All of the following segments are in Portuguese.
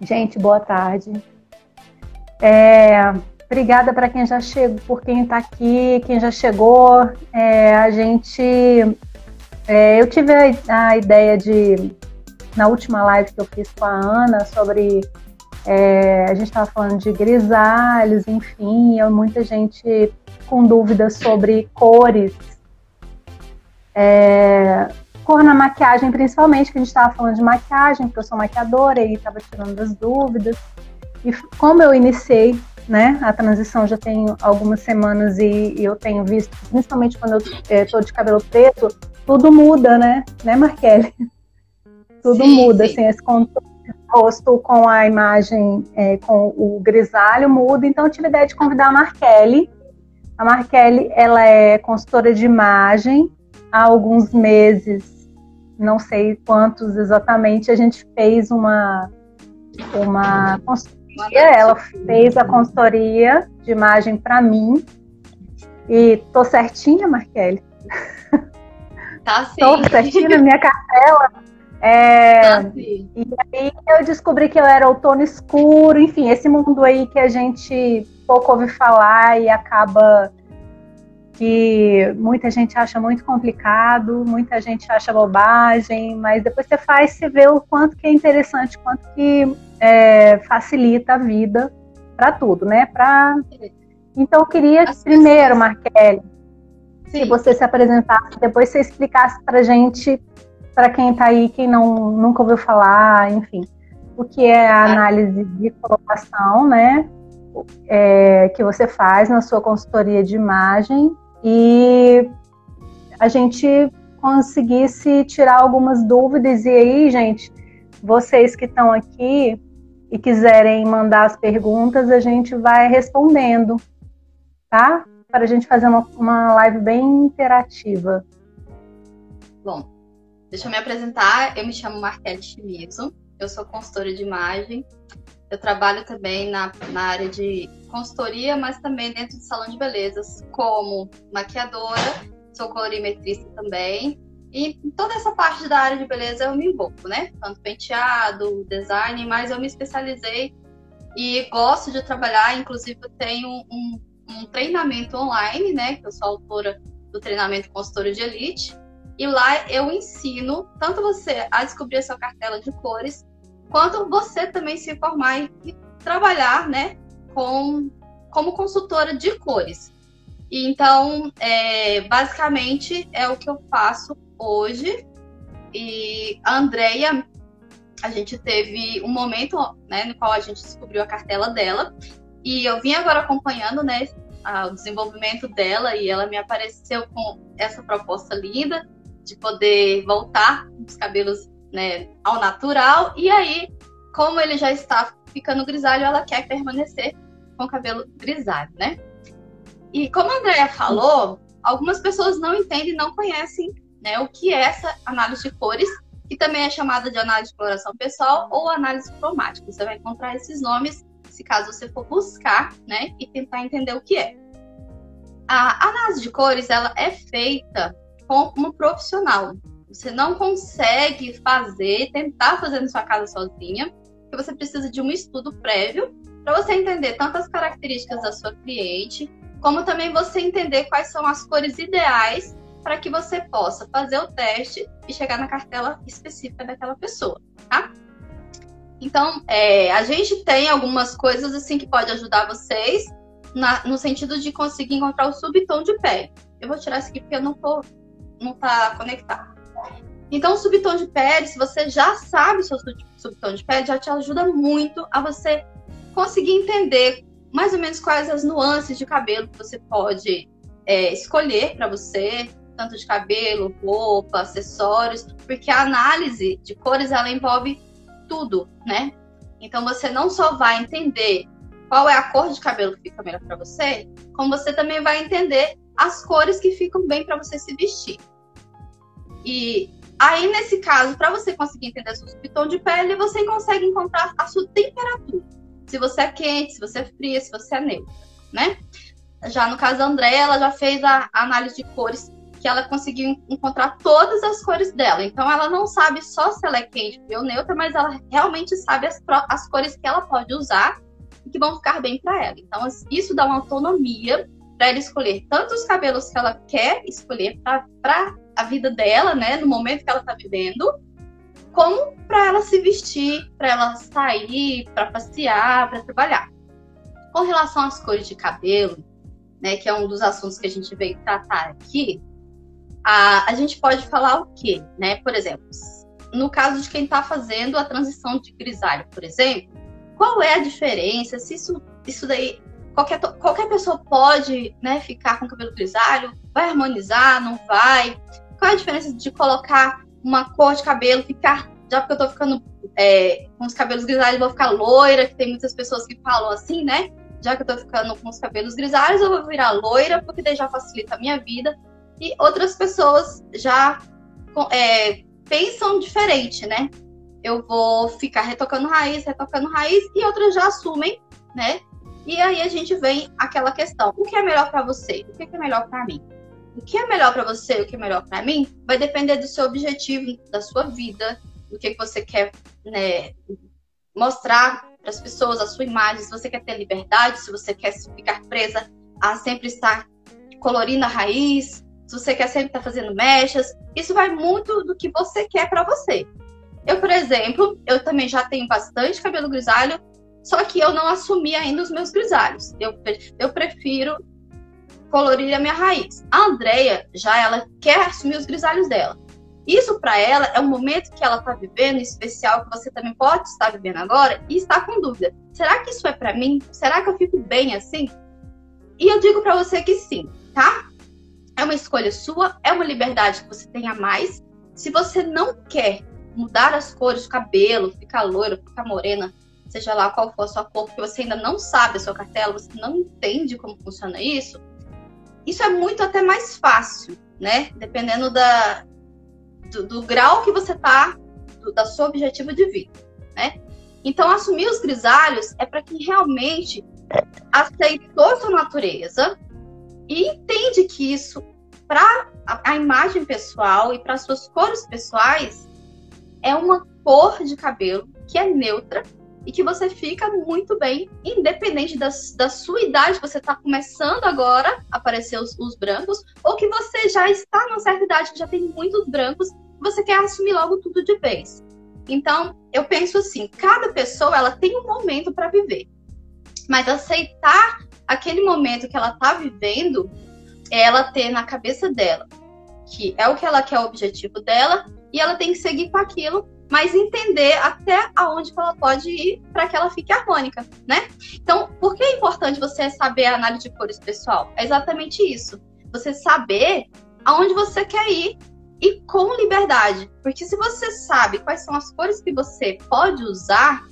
Gente, boa tarde. Obrigada para quem já chegou, por quem está aqui, quem já chegou. Eu tive a ideia na última live que eu fiz com a Ana, sobre, a gente estava falando de grisalhos, enfim, muita gente com dúvidas sobre cores. Cor na maquiagem, principalmente, que a gente estava falando de maquiagem, porque eu sou maquiadora e estava tirando as dúvidas. E como eu iniciei, né, a transição já tem algumas semanas e eu tenho visto, principalmente quando eu estou de cabelo preto, tudo muda, né Marquele? Tudo muda, sim. Assim, esse contorno do rosto com a imagem, com o grisalho muda. Então eu tive a ideia de convidar a Marquele. A Marquele, ela é consultora de imagem. Há alguns meses, não sei quantos exatamente, a gente fez uma consultoria. Ela fez a consultoria de imagem para mim. E tô certinha, Marquele? Tá sim. Tô certinha na minha cartela. Tá sim. E aí eu descobri que eu era outono escuro, enfim, esse mundo aí que a gente pouco ouve falar e acaba que muita gente acha muito complicado, muita gente acha bobagem, mas depois você faz, você vê o quanto que é interessante, o quanto que facilita a vida para tudo, né? Então eu queria primeiro, Marquele, que você se apresentasse, depois você explicasse pra gente, para quem está aí, quem nunca ouviu falar, enfim, o que é a análise de coloração, né? Que você faz na sua consultoria de imagem, e a gente conseguisse tirar algumas dúvidas. E aí, gente, vocês que estão aqui e quiserem mandar as perguntas, a gente vai respondendo, tá? Para a gente fazer uma live bem interativa. Bom, deixa eu me apresentar. Eu me chamo Marquele Shimizu, eu sou consultora de imagem. Eu trabalho também na área de consultoria, mas também dentro de salão de belezas, como maquiadora, sou colorimetrista também. E toda essa parte da área de beleza eu me envolvo, né? Tanto penteado, design, mas eu me especializei e gosto de trabalhar. Inclusive, eu tenho um treinamento online, né? Que eu sou autora do treinamento Consultora de Elite. E lá eu ensino tanto você a descobrir a sua cartela de cores, quanto você também se formar e trabalhar, né, como consultora de cores. E então, basicamente, é o que eu faço hoje. E a Andrea, a gente teve um momento, né, no qual a gente descobriu a cartela dela, e eu vim agora acompanhando, né, o desenvolvimento dela, e ela me apareceu com essa proposta linda de poder voltar os cabelos, né, ao natural. E aí, como ele já está ficando grisalho, ela quer permanecer com o cabelo grisalho, né? E como a Andrea falou, algumas pessoas não entendem, não conhecem, né, o que é essa análise de cores, que também é chamada de análise de coloração pessoal ou análise cromática. Você vai encontrar esses nomes, se caso você for buscar, né, e tentar entender o que é. A análise de cores, ela é feita com um profissional. Você não consegue tentar fazer na sua casa sozinha, porque você precisa de um estudo prévio para você entender tanto as características da sua cliente, como também você entender quais são as cores ideais para que você possa fazer o teste e chegar na cartela específica daquela pessoa, tá? Então, a gente tem algumas coisas assim que pode ajudar vocês no sentido de conseguir encontrar o subtom de pele. Eu vou tirar isso aqui porque não tá conectado. Então, o subtom de pele, se você já sabe o seu subtom de pele, já te ajuda muito a você conseguir entender mais ou menos quais as nuances de cabelo que você pode escolher para você, tanto de cabelo, roupa, acessórios, porque a análise de cores, ela envolve tudo, né? Então, você não só vai entender qual é a cor de cabelo que fica melhor para você, como você também vai entender as cores que ficam bem para você se vestir. E aí, nesse caso, para você conseguir entender o seu subtom de pele, você consegue encontrar a sua temperatura. Se você é quente, se você é fria, se você é neutra, né? Já no caso da Andrea, ela já fez a análise de cores que ela conseguiu encontrar todas as cores dela. Então, ela não sabe só se ela é quente ou neutra, mas ela realmente sabe as cores que ela pode usar e que vão ficar bem para ela. Então, isso dá uma autonomia para ela escolher tanto os cabelos que ela quer escolher para a vida dela, né, no momento que ela está vivendo, como para ela se vestir, para ela sair, para passear, para trabalhar. Com relação às cores de cabelo, né, que é um dos assuntos que a gente veio tratar aqui, a gente pode falar o quê? Né? Por exemplo, no caso de quem está fazendo a transição de grisalho, por exemplo, qual é a diferença? Se isso daí, qualquer pessoa pode, né, ficar com cabelo grisalho? Vai harmonizar? Não vai? Qual é a diferença de colocar uma cor de cabelo, já porque eu tô ficando com os cabelos grisalhos, vou ficar loira, que tem muitas pessoas que falam assim, né? Já que eu tô ficando com os cabelos grisalhos, eu vou virar loira, porque daí já facilita a minha vida. E outras pessoas já pensam diferente, né? Eu vou ficar retocando raiz, e outras já assumem, né? E aí a gente vem aquela questão, o que é melhor para você? O que é melhor para mim? O que é melhor para você, o que é melhor para mim, vai depender do seu objetivo, da sua vida, do que você quer, né, mostrar para as pessoas, a sua imagem, se você quer ter liberdade, se você quer ficar presa a sempre estar colorindo a raiz, se você quer sempre estar fazendo mechas, isso vai muito do que você quer para você. Eu, por exemplo, eu também já tenho bastante cabelo grisalho, só que eu não assumi ainda os meus grisalhos. Eu prefiro colorir a minha raiz. A Andrea, ela quer assumir os grisalhos dela. Isso para ela é um momento que ela está vivendo especial, que você também pode estar vivendo agora e está com dúvida. Será que isso é para mim? Será que eu fico bem assim? E eu digo para você que sim, tá? É uma escolha sua, é uma liberdade que você tem a mais. Se você não quer mudar as cores do cabelo, ficar loira, ficar morena, seja lá qual for a sua cor, porque você ainda não sabe a sua cartela, você não entende como funciona isso, isso é muito até mais fácil, né? Dependendo do grau que você tá, do seu objetivo de vida, né? Então, assumir os grisalhos é para quem realmente aceitou sua natureza e entende que isso, para a imagem pessoal e para suas cores pessoais, é uma cor de cabelo que é neutra e que você fica muito bem, independente da sua idade, você está começando agora a aparecer os brancos, ou que você já está numa certa idade, que já tem muitos brancos, você quer assumir logo tudo de vez. Então, eu penso assim, cada pessoa ela tem um momento para viver, mas aceitar aquele momento que ela está vivendo, é ela ter na cabeça dela que é o que ela quer, o objetivo dela, e ela tem que seguir com aquilo, mas entender até aonde ela pode ir para que ela fique harmônica, né? Então, por que é importante você saber a análise de cores pessoal? É exatamente isso. Você saber aonde você quer ir e com liberdade. Porque se você sabe quais são as cores que você pode usar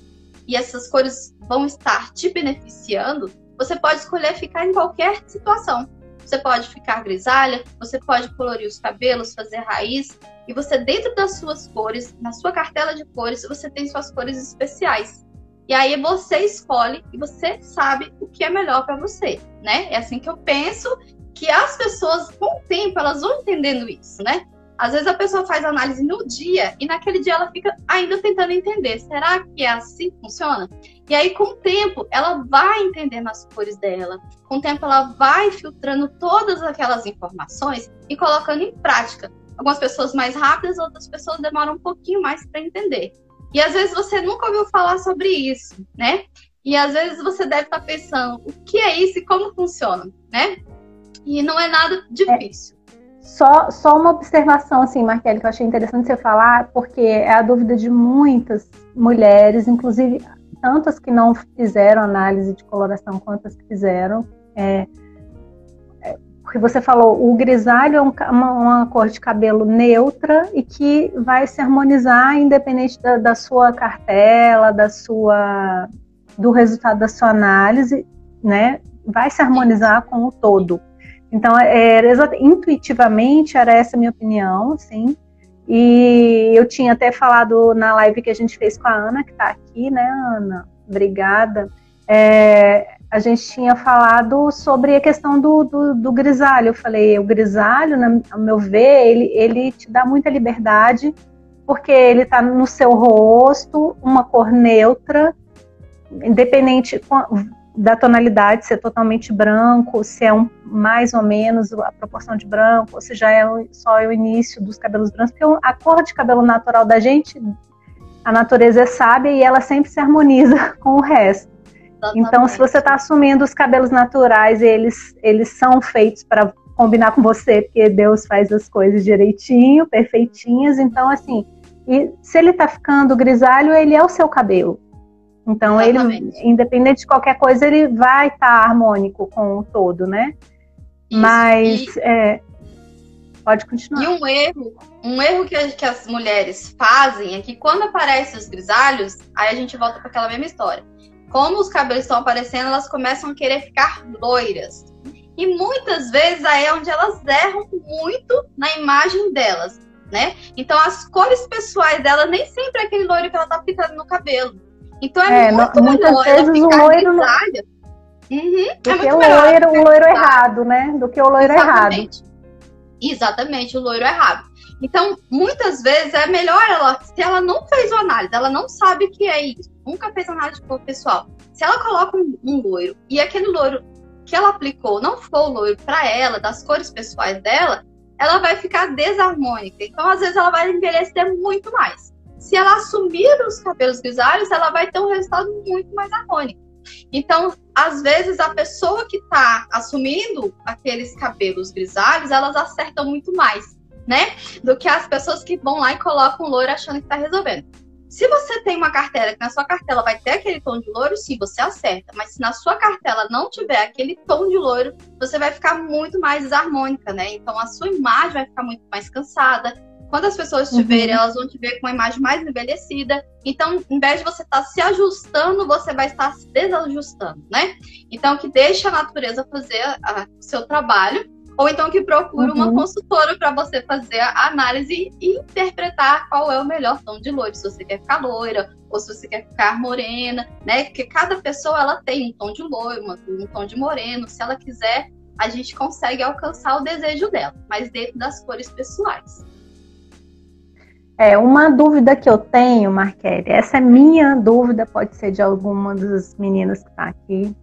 e essas cores vão estar te beneficiando, você pode escolher ficar em qualquer situação. Você pode ficar grisalha, você pode colorir os cabelos, fazer raiz, e você, dentro das suas cores, na sua cartela de cores, você tem suas cores especiais. E aí você escolhe e você sabe o que é melhor para você, né? É assim que eu penso que as pessoas, com o tempo, elas vão entendendo isso, né? Às vezes a pessoa faz análise no dia e naquele dia ela fica ainda tentando entender. Será que é assim que funciona? E aí, com o tempo, ela vai entendendo as cores dela. Com o tempo, ela vai filtrando todas aquelas informações e colocando em prática. Algumas pessoas mais rápidas, outras pessoas demoram um pouquinho mais para entender. E às vezes você nunca ouviu falar sobre isso, né? E às vezes você deve estar pensando, o que é isso e como funciona, né? E não é nada difícil. Só uma observação, assim, Marquele, que eu achei interessante você falar, porque é a dúvida de muitas mulheres, inclusive tantas que não fizeram análise de coloração quanto as que fizeram. Porque você falou, o grisalho é uma cor de cabelo neutra e que vai se harmonizar independente da sua cartela, do resultado da sua análise, né? Vai se harmonizar com o todo. Então, intuitivamente, era essa a minha opinião, assim. E eu tinha até falado na live que a gente fez com a Ana, que está aqui, né, Ana? Obrigada. a gente tinha falado sobre a questão do grisalho. Eu falei, o grisalho, ao meu ver, ele te dá muita liberdade, porque ele está no seu rosto, uma cor neutra, independente da tonalidade, se é totalmente branco, se é mais ou menos a proporção de branco, ou se já é só o início dos cabelos brancos, porque a cor de cabelo natural da gente, a natureza é sábia e ela sempre se harmoniza com o resto. Exatamente. Então, se você está assumindo os cabelos naturais, eles são feitos para combinar com você, porque Deus faz as coisas direitinho, perfeitinhas. Então, assim, e se ele está ficando grisalho, ele é o seu cabelo. Então, exatamente. Ele, independente de qualquer coisa, ele vai estar harmônico com o todo, né? Isso. Mas, pode continuar. E um erro que as mulheres fazem é que quando aparecem os grisalhos, aí a gente volta para aquela mesma história. Como os cabelos estão aparecendo, elas começam a querer ficar loiras. E muitas vezes aí é onde elas erram muito na imagem delas, né? Então, as cores pessoais dela nem sempre é aquele loiro que ela tá pintando no cabelo. Então muito melhor ela ficar grisalha. Do que o loiro errado, né? Do que o loiro errado. Exatamente, o loiro errado. Então, muitas vezes é melhor se ela não fez uma análise, ela não sabe o que é isso, nunca fez análise de cor pessoal. Se ela coloca um loiro e aquele loiro que ela aplicou não for o loiro para ela, das cores pessoais dela, ela vai ficar desarmônica. Então, às vezes, ela vai envelhecer muito mais. Se ela assumir os cabelos grisalhos, ela vai ter um resultado muito mais harmônico. Então, às vezes, a pessoa que está assumindo aqueles cabelos grisalhos, elas acertam muito mais, né? Do que as pessoas que vão lá e colocam um loiro achando que está resolvendo. Se você tem uma cartela, que na sua cartela vai ter aquele tom de loiro, sim, você acerta. Mas se na sua cartela não tiver aquele tom de loiro, você vai ficar muito mais desarmônica, né? Então, a sua imagem vai ficar muito mais cansada. Quando as pessoas te verem, elas vão te ver com uma imagem mais envelhecida. Então, em vez de você estar se ajustando, você vai estar se desajustando, né? Então, que deixe a natureza fazer o seu trabalho. Ou então que procure uma consultora para você fazer a análise e interpretar qual é o melhor tom de loiro. Se você quer ficar loira ou se você quer ficar morena, né? Porque cada pessoa ela tem um tom de loiro, um tom de moreno. Se ela quiser, a gente consegue alcançar o desejo dela, mas dentro das cores pessoais. Uma dúvida que eu tenho, Marquele, essa é minha dúvida, pode ser de alguma das meninas que está aqui.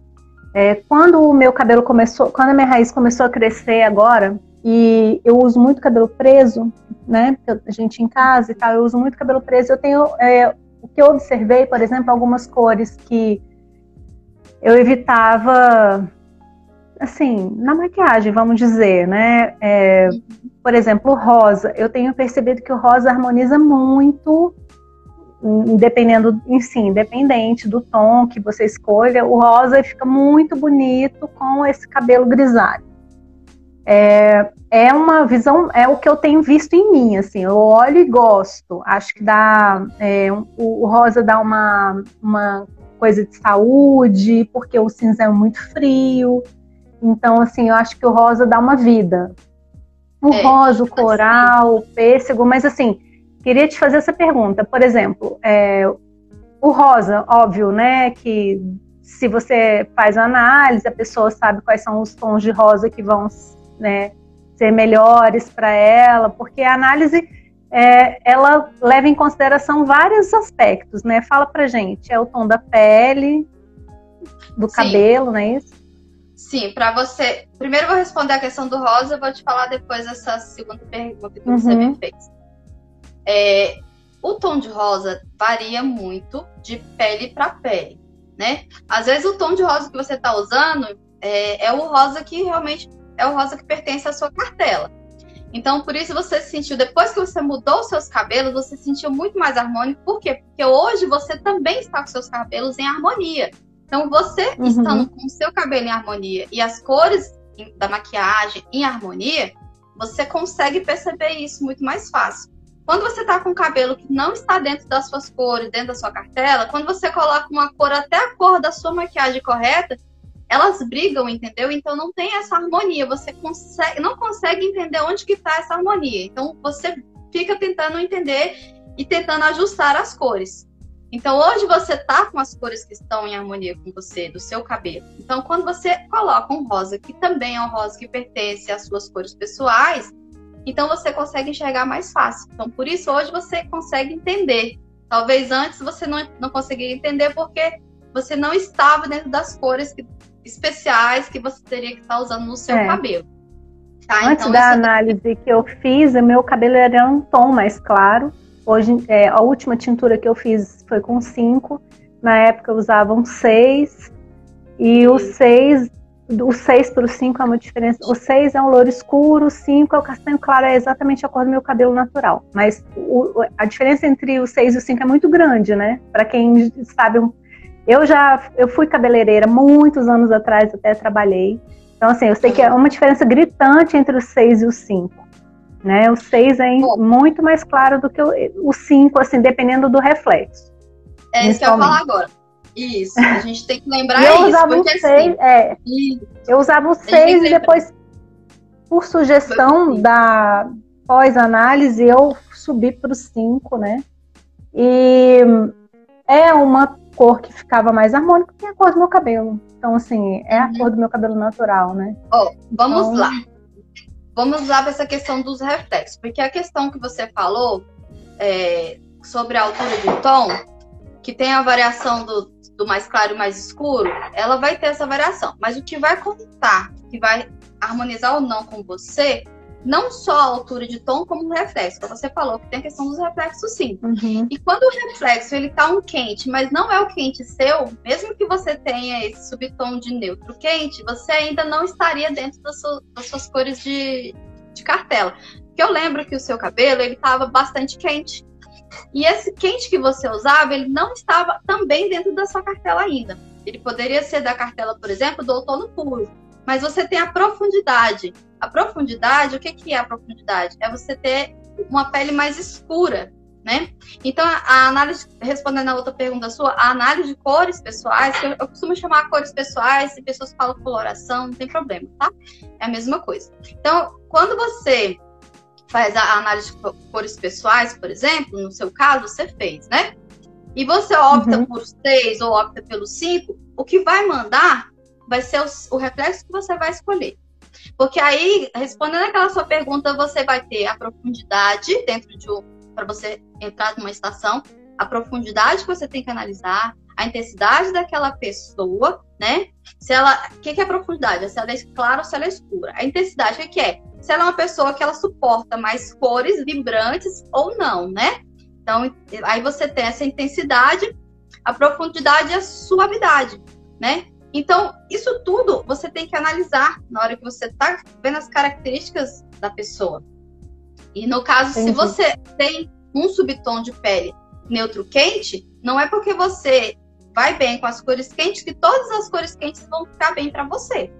Quando o meu cabelo começou, quando a minha raiz começou a crescer agora, e eu uso muito cabelo preso, né? A gente em casa e tal, eu uso muito cabelo preso. Eu tenho, o que eu observei, por exemplo, algumas cores que eu evitava, assim, na maquiagem, vamos dizer, né? Por exemplo, o rosa. Eu tenho percebido que o rosa harmoniza muito, independente do tom que você escolha, o rosa fica muito bonito com esse cabelo grisalho. É uma visão, é o que eu tenho visto em mim, assim, eu olho e gosto. Acho que dá, o rosa dá uma coisa de saúde, porque o cinza é muito frio. Então, assim, eu acho que o rosa dá uma vida. O rosa, o coral, o pêssego, mas assim, queria te fazer essa pergunta. Por exemplo, o rosa, óbvio, né, que se você faz a análise, a pessoa sabe quais são os tons de rosa que vão, né, ser melhores para ela, porque a análise, ela leva em consideração vários aspectos, né? Fala pra gente, é o tom da pele, do cabelo, não é isso? Sim, para você... Primeiro eu vou responder a questão do rosa, eu vou te falar depois essa segunda pergunta que você me fez. O tom de rosa varia muito de pele para pele, né? Às vezes o tom de rosa que você está usando é o rosa que realmente é o rosa que pertence à sua cartela. Então, por isso você se sentiu, depois que você mudou os seus cabelos, você se sentiu muito mais harmônico. Por quê? Porque hoje você também está com seus cabelos em harmonia. Então, você estando com o seu cabelo em harmonia e as cores da maquiagem em harmonia, você consegue perceber isso muito mais fácil. Quando você está com um cabelo que não está dentro das suas cores, dentro da sua cartela, quando você coloca uma cor até a cor da sua maquiagem correta, elas brigam, entendeu? Então não tem essa harmonia, você não consegue entender onde que está essa harmonia. Então você fica tentando entender e tentando ajustar as cores. Então, hoje você tá com as cores que estão em harmonia com você, do seu cabelo. Então, quando você coloca um rosa, que também é um rosa que pertence às suas cores pessoais, então você consegue enxergar mais fácil. Então, por isso, hoje você consegue entender. Talvez antes você não conseguia entender porque você não estava dentro das cores especiais que você teria que estar usando no seu cabelo. Tá? Antes então, da análise que eu fiz, o meu cabelo era um tom mais claro. Hoje, a última tintura que eu fiz foi com 5. Na época eu usava um 6. E o 6 para o 5 é uma diferença. O 6 é um louro escuro, o 5 é o castanho claro, é exatamente a cor do meu cabelo natural. Mas a diferença entre o 6 e o 5 é muito grande, né? Para quem sabe, eu fui cabeleireira muitos anos atrás, até trabalhei. Então, assim, eu sei que é uma diferença gritante entre o 6 e o 5. Né? O 6 é muito mais claro do que o 5, assim, dependendo do reflexo. É isso que eu ia falar agora. Isso, a gente tem que lembrar eu isso. Usava porque, um 6, eu usava o 6 e depois, por sugestão da pós-análise, eu subi para o 5, né? E é uma cor que ficava mais harmônica que a cor do meu cabelo. Então, assim, é a cor do meu cabelo natural, né? Vamos lá. Vamos lá para essa questão dos reflexos, porque a questão que você falou sobre a altura de tom, que tem a variação do mais claro e mais escuro, ela vai ter essa variação. Mas o que vai contar, que vai harmonizar ou não com você, não só a altura de tom, como o reflexo. Como você falou, que tem a questão dos reflexos, sim. Uhum. E quando o reflexo ele tá um quente, mas não é o quente seu, mesmo que você tenha esse subtom de neutro quente, você ainda não estaria dentro das suas cores de cartela. Porque eu lembro que o seu cabelo, ele estava bastante quente. E esse quente que você usava, ele não estava também dentro da sua cartela ainda. Ele poderia ser da cartela, por exemplo, do outono puro. Mas você tem a profundidade. A profundidade, o que é a profundidade? É você ter uma pele mais escura, né? Então, a análise, respondendo a outra pergunta sua, a análise de cores pessoais, que eu costumo chamar cores pessoais, se pessoas falam coloração, não tem problema, tá? É a mesma coisa. Então, quando você faz a análise de cores pessoais, por exemplo, no seu caso, você fez, né? E você opta por 6 ou opta pelo 5, o que vai mandar vai ser o reflexo que você vai escolher. Porque aí, respondendo aquela sua pergunta, você vai ter a profundidade dentro para você entrar numa estação, a profundidade que você tem que analisar, a intensidade daquela pessoa, né? O que é a profundidade? Se ela é clara ou se ela é escura. A intensidade, o que é? Se ela é uma pessoa que ela suporta mais cores vibrantes ou não, né? Então, aí você tem essa intensidade, a profundidade e a suavidade, né? Então, isso tudo você tem que analisar na hora que você está vendo as características da pessoa. E no caso, se você tem um subtom de pele neutro quente, não é porque você vai bem com as cores quentes que todas as cores quentes vão ficar bem para você.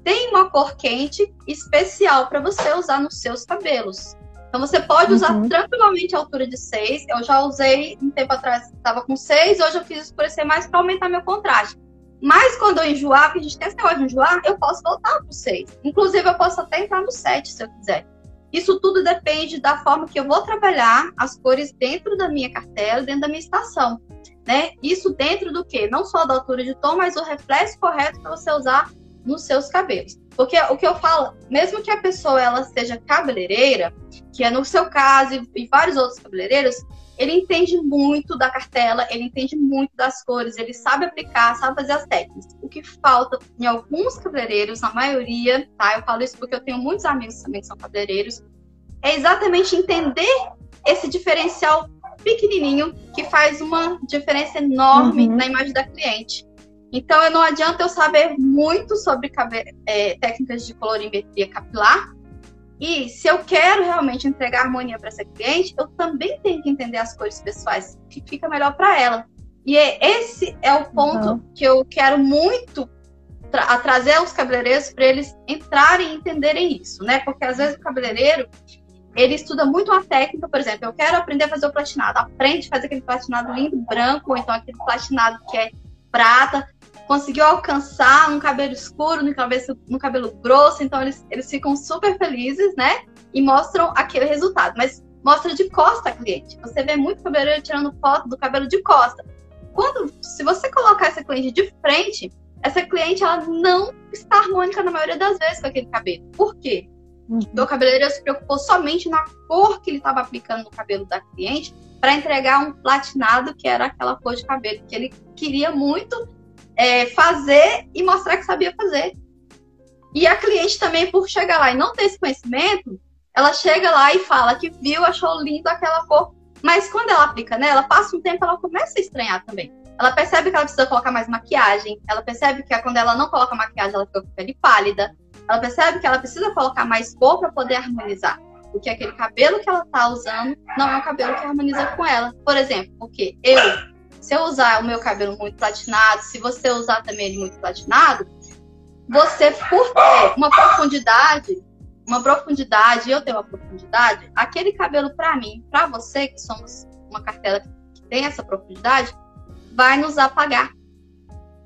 Tem uma cor quente especial para você usar nos seus cabelos. Então, você pode usar tranquilamente a altura de 6. Eu já usei um tempo atrás, estava com 6. Hoje eu fiz escurecer mais para aumentar meu contraste. Mas quando eu enjoar, porque a gente tem esse negócio de enjoar, eu posso voltar pro 6. Inclusive, eu posso até entrar no 7, se eu quiser. Isso tudo depende da forma que eu vou trabalhar as cores dentro da minha cartela, dentro da minha estação, né? Isso dentro do quê? Não só da altura de tom, mas o reflexo correto para você usar nos seus cabelos. Porque o que eu falo, mesmo que a pessoa ela seja cabeleireira, que é no seu caso e vários outros cabeleireiros, ele entende muito da cartela, ele entende muito das cores, ele sabe aplicar, sabe fazer as técnicas. O que falta em alguns cabeleireiros, na maioria, tá? Eu falo isso porque eu tenho muitos amigos também que são cabeleireiros, é exatamente entender esse diferencial pequenininho que faz uma diferença enorme na imagem da cliente. Então, não adianta eu saber muito sobre técnicas de colorimetria capilar. E se eu quero realmente entregar harmonia para essa cliente, eu também tenho que entender as cores pessoais, que fica melhor para ela. E esse é o ponto que eu quero muito trazer aos cabeleireiros para eles entrarem e entenderem isso, né? Porque às vezes o cabeleireiro, ele estuda muito uma técnica, por exemplo, eu quero aprender a fazer o platinado. Aprende a fazer aquele platinado lindo, branco, ou então aquele platinado que é prata. Conseguiu alcançar um cabelo escuro no cabelo grosso, então eles ficam super felizes, né? E mostram aquele resultado. Mas mostra de costa a cliente. Você vê muito cabeleireiro tirando foto do cabelo de costa. se você colocar essa cliente de frente, essa cliente ela não está harmônica na maioria das vezes com aquele cabelo. Por quê? Porque o cabeleireiro se preocupou somente na cor que ele estava aplicando no cabelo da cliente para entregar um platinado, que era aquela cor de cabelo que ele queria muito fazer e mostrar que sabia fazer. E a cliente também, por chegar lá e não ter esse conhecimento, ela chega lá e fala que viu, achou lindo aquela cor, mas quando ela aplica nela, passa um tempo, ela começa a estranhar também. Ela percebe que ela precisa colocar mais maquiagem, ela percebe que quando ela não coloca maquiagem, ela fica com a pele pálida, ela percebe que ela precisa colocar mais cor para poder harmonizar, porque aquele cabelo que ela tá usando não é um cabelo que harmoniza com ela. Por exemplo, porque se eu usar o meu cabelo muito platinado, se você usar também ele muito platinado, você, por ter uma profundidade, eu tenho uma profundidade, aquele cabelo para mim, para você, que somos uma cartela que tem essa profundidade, vai nos apagar.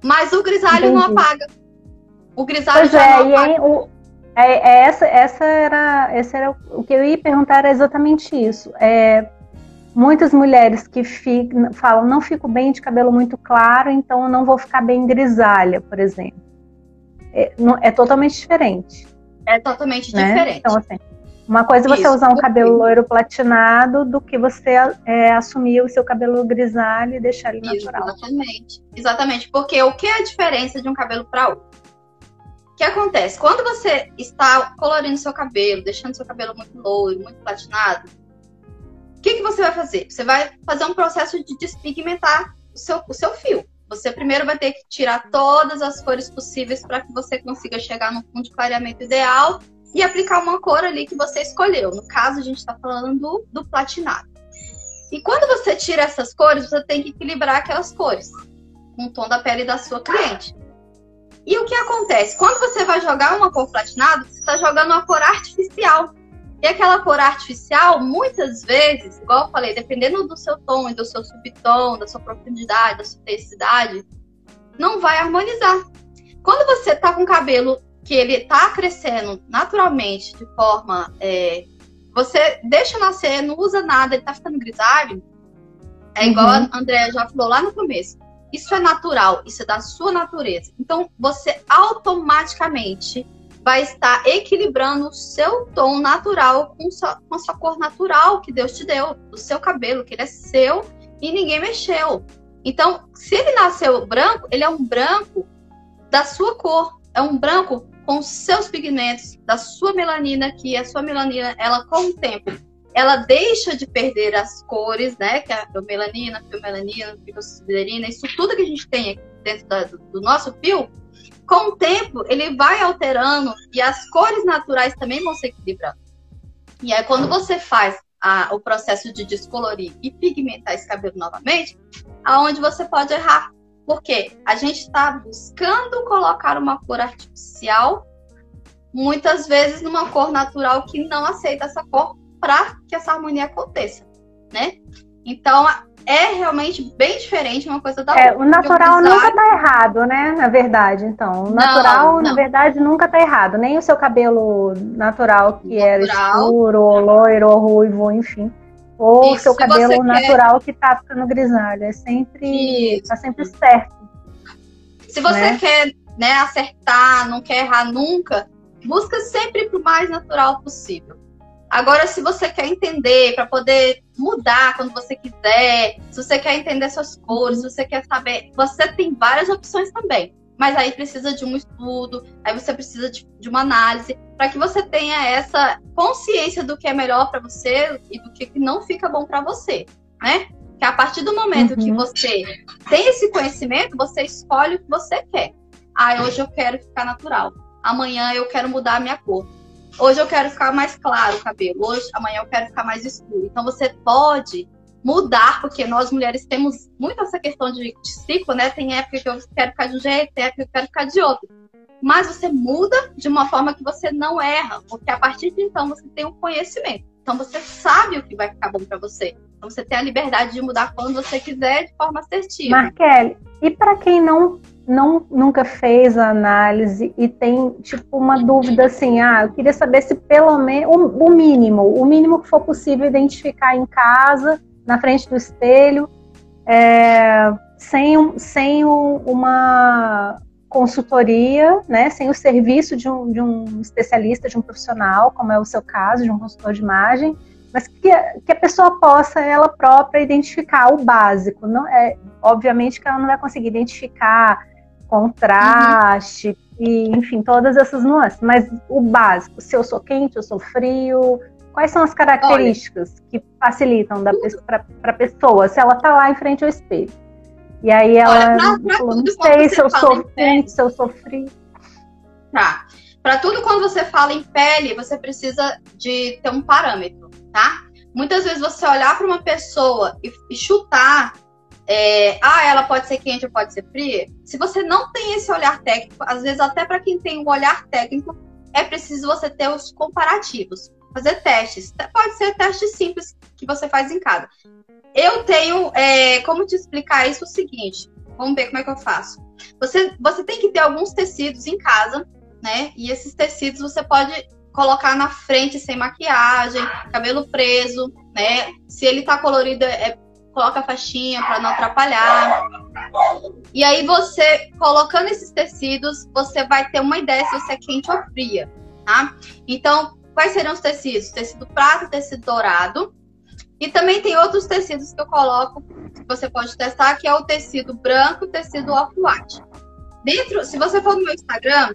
Mas o grisalho não apaga. O grisalho já não apaga. Esse era o que eu ia perguntar, era exatamente isso. Muitas mulheres que falam, não fico bem de cabelo muito claro, então eu não vou ficar bem grisalha, por exemplo. É totalmente diferente. É totalmente diferente. Então, assim, uma coisa é você usar um cabelo loiro platinado do que você assumir o seu cabelo grisalho e deixar ele natural. Exatamente. Porque o que é a diferença de um cabelo para outro? O que acontece? Quando você está colorindo seu cabelo, deixando seu cabelo muito loiro, muito platinado, o que você vai fazer? Você vai fazer um processo de despigmentar o seu fio. Você primeiro vai ter que tirar todas as cores possíveis para que você consiga chegar no fundo de clareamento ideal e aplicar uma cor ali que você escolheu. No caso, a gente está falando do platinado. E quando você tira essas cores, você tem que equilibrar aquelas cores com o tom da pele da sua cliente. E o que acontece? Quando você vai jogar uma cor platinada, você está jogando uma cor artificial. E aquela cor artificial, muitas vezes, igual eu falei, dependendo do seu tom e do seu subtom, da sua profundidade, da sua intensidade, não vai harmonizar. Quando você está com o cabelo que ele está crescendo naturalmente, de forma... você deixa nascer, não usa nada, ele está ficando grisalho, igual a Andrea já falou lá no começo. Isso é natural, isso é da sua natureza. Então, você automaticamente vai estar equilibrando o seu tom natural com a sua cor natural que Deus te deu, do seu cabelo, que ele é seu e ninguém mexeu. Então, se ele nasceu branco, ele é um branco da sua cor, é um branco com os seus pigmentos, da sua melanina, que a sua melanina, ela com o tempo, ela deixa de perder as cores, né, que é a melanina, fiomelanina, fitociderina, isso tudo que a gente tem aqui dentro do nosso fio. Com o tempo, ele vai alterando e as cores naturais também vão se equilibrando. E aí, quando você faz o processo de descolorir e pigmentar esse cabelo novamente, aonde você pode errar. Porque a gente está buscando colocar uma cor artificial, muitas vezes numa cor natural que não aceita essa cor para que essa harmonia aconteça, né? Então, é realmente bem diferente uma coisa da outra. O natural nunca tá errado, né? Na verdade, então. O natural, na verdade, nunca tá errado. Nem o seu cabelo natural, que era escuro, ou loiro, ou ruivo, enfim. Ou o seu cabelo natural que tá ficando grisalho. Tá sempre certo. Se você quer, né, acertar, não quer errar nunca, busca sempre pro mais natural possível. Agora, se você quer entender, para poder mudar quando você quiser, se você quer entender suas cores, se você quer saber, você tem várias opções também. Mas aí precisa de um estudo, aí você precisa de uma análise, para que você tenha essa consciência do que é melhor para você e do que não fica bom para você, né? Que a partir do momento que você tem esse conhecimento, você escolhe o que você quer. Hoje eu quero ficar natural. Amanhã eu quero mudar a minha cor. Hoje eu quero ficar mais claro o cabelo. Amanhã eu quero ficar mais escuro. Então você pode mudar, porque nós mulheres temos muito essa questão de ciclo, né? Tem época que eu quero ficar de um jeito, tem época que eu quero ficar de outro. Mas você muda de uma forma que você não erra, porque a partir de então você tem um conhecimento. Então você sabe o que vai ficar bom para você. Então você tem a liberdade de mudar quando você quiser, de forma assertiva. Marquele, e para quem nunca fez a análise e tem tipo uma dúvida assim, eu queria saber se pelo menos o mínimo que for possível identificar em casa, na frente do espelho, uma consultoria, né, sem o serviço de um especialista, de um profissional, como é o seu caso, de um consultor de imagem, mas que a pessoa possa, ela própria, identificar o básico. Não, obviamente que ela não vai conseguir identificar contraste, e, enfim, todas essas nuances, mas o básico, se eu sou quente, eu sou frio, quais são as características que facilitam para a pessoa, se ela está lá em frente ao espelho. E aí ela falou, não sei se eu sou quente, se eu sou frio. Tá. Para tudo, quando você fala em pele, você precisa de ter um parâmetro, tá? Muitas vezes você olhar para uma pessoa e chutar, ela pode ser quente ou pode ser fria. Se você não tem esse olhar técnico, às vezes até para quem tem um olhar técnico, é preciso você ter os comparativos, fazer testes. Pode ser testes simples que você faz em casa. Eu tenho, como te explicar isso, o seguinte, vamos ver como é que eu faço. Você tem que ter alguns tecidos em casa, né? E esses tecidos você pode colocar na frente sem maquiagem, cabelo preso, né? Se ele tá colorido, coloca a faixinha para não atrapalhar. E aí você, colocando esses tecidos, você vai ter uma ideia se você é quente ou fria, tá? Então, quais seriam os tecidos? Tecido prata, tecido dourado. E também tem outros tecidos que eu coloco, que você pode testar, que é o tecido branco e o tecido off-white. Se você for no meu Instagram,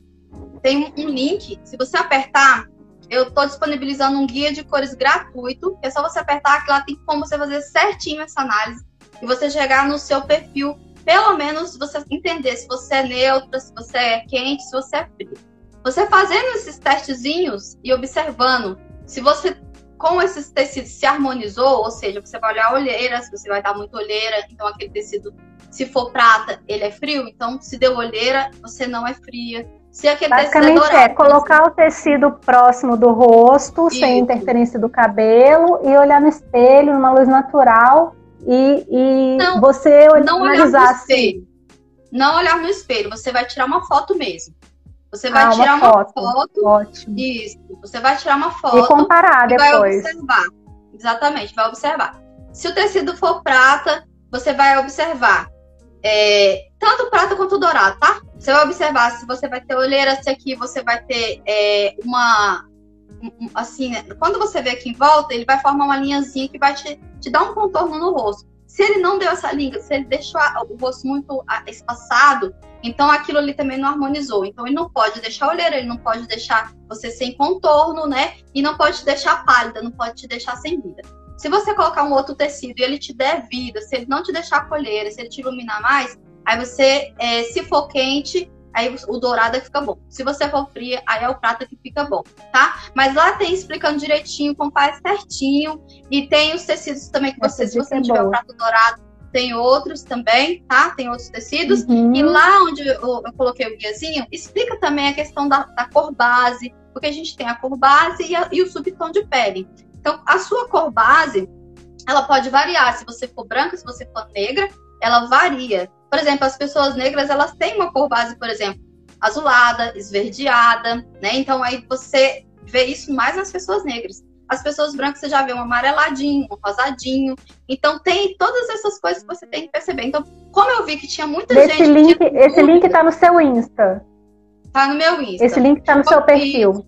tem um link. Se você apertar, eu estou disponibilizando um guia de cores gratuito. É só você apertar, que lá tem como você fazer certinho essa análise. E você chegar no seu perfil, pelo menos você entender se você é neutra, se você é quente, se você é frio. Você fazendo esses testezinhos e observando se você, com esses tecidos, se harmonizou, ou seja, você vai olhar a olheira, se você vai dar muita olheira, então aquele tecido, se for prata, ele é frio, então se deu olheira, você não é fria. Se aquele basicamente tecido é colocar o tecido próximo do rosto, isso, sem interferência do cabelo, e olhar no espelho, numa luz natural, e não, você analisar assim. Não olhar no espelho, você vai tirar uma foto mesmo. Você vai tirar uma foto. Ótimo. Isso. Você vai tirar uma foto. E comparar depois. Vai observar. Exatamente, vai observar. Se o tecido for prata, você vai observar. Tanto prata quanto dourado, tá? Você vai observar se você vai ter olheira, se aqui você vai ter assim, né? Quando você vê aqui em volta, ele vai formar uma linhazinha que vai te dar um contorno no rosto. Se ele não deu essa linha, se ele deixou o rosto muito espaçado, então aquilo ali também não harmonizou. Então ele não pode deixar olheira, ele não pode deixar você sem contorno, né? E não pode te deixar pálida, não pode te deixar sem vida. Se você colocar um outro tecido e ele te der vida, se ele não te deixar com olheira, se ele te iluminar mais, aí você, se for quente, aí o dourado fica bom. Se você for fria, aí é o prata que fica bom, tá? Mas lá tem explicando direitinho, como faz certinho. E tem os tecidos também que você, se você não tiver o prata dourado, tem outros também, tá? Tem outros tecidos. Uhum. E lá onde eu coloquei o guiazinho, explica também a questão da cor base, porque a gente tem a cor base e o subtom de pele. Então, a sua cor base, ela pode variar. Se você for branca, se você for negra, ela varia. Por exemplo, as pessoas negras, elas têm uma cor base, por exemplo, azulada, esverdeada, né? Então, aí você vê isso mais nas pessoas negras. As pessoas brancas, você já vê um amareladinho, um rosadinho. Então, tem todas essas coisas que você tem que perceber. Então, como eu vi que tinha muita gente... Esse link tá no seu Insta. Tá no meu Insta. Esse link tá no seu perfil.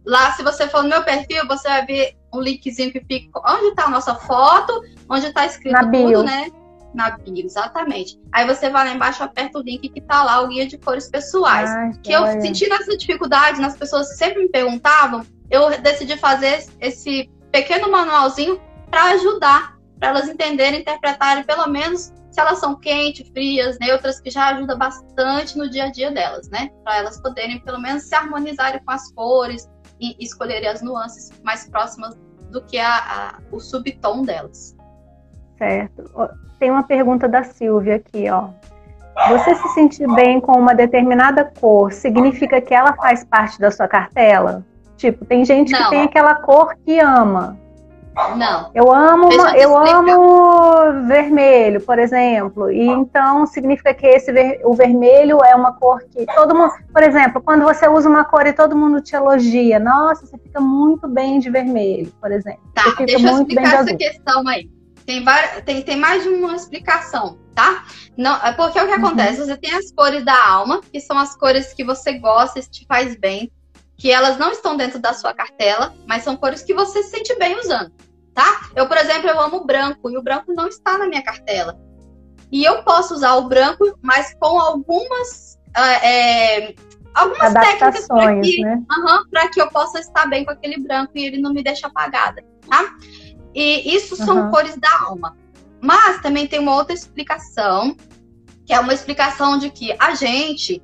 Lá, se você for no meu perfil, você vai ver um linkzinho que fica onde tá a nossa foto, onde tá escrito na bio. Tudo, né? Na bio, exatamente. Aí você vai lá embaixo, aperta o link que tá lá, o guia de cores pessoais. Que eu sentindo essa dificuldade, nas pessoas que sempre me perguntavam, eu decidi fazer esse pequeno manualzinho para ajudar, para elas entenderem, interpretarem, pelo menos se elas são quentes, frias, neutras, que já ajuda bastante no dia a dia delas, né? Para elas poderem, pelo menos, se harmonizarem com as cores e escolherem as nuances mais próximas do que o subtom delas. Certo. Tem uma pergunta da Silvia aqui, ó. Você se sentir bem com uma determinada cor, significa que ela faz parte da sua cartela? Tipo, tem gente que tem aquela cor que ama. Não. Eu amo vermelho, por exemplo. E então significa que o vermelho é uma cor que todo mundo... Por exemplo, quando você usa uma cor e todo mundo te elogia, nossa, você fica muito bem de vermelho, por exemplo. Tá, deixa eu explicar essa questão aí. Tem mais de uma explicação, tá? Não, porque o que acontece? Você tem as cores da alma, que são as cores que você gosta e te faz bem, que elas não estão dentro da sua cartela, mas são cores que você se sente bem usando, tá? Eu, por exemplo, eu amo branco, e o branco não está na minha cartela. E eu posso usar o branco, mas com algumas técnicas para que eu possa estar bem com aquele branco e ele não me deixe apagada, tá? E isso são cores da alma. Mas também tem uma outra explicação, que é uma explicação de que a gente,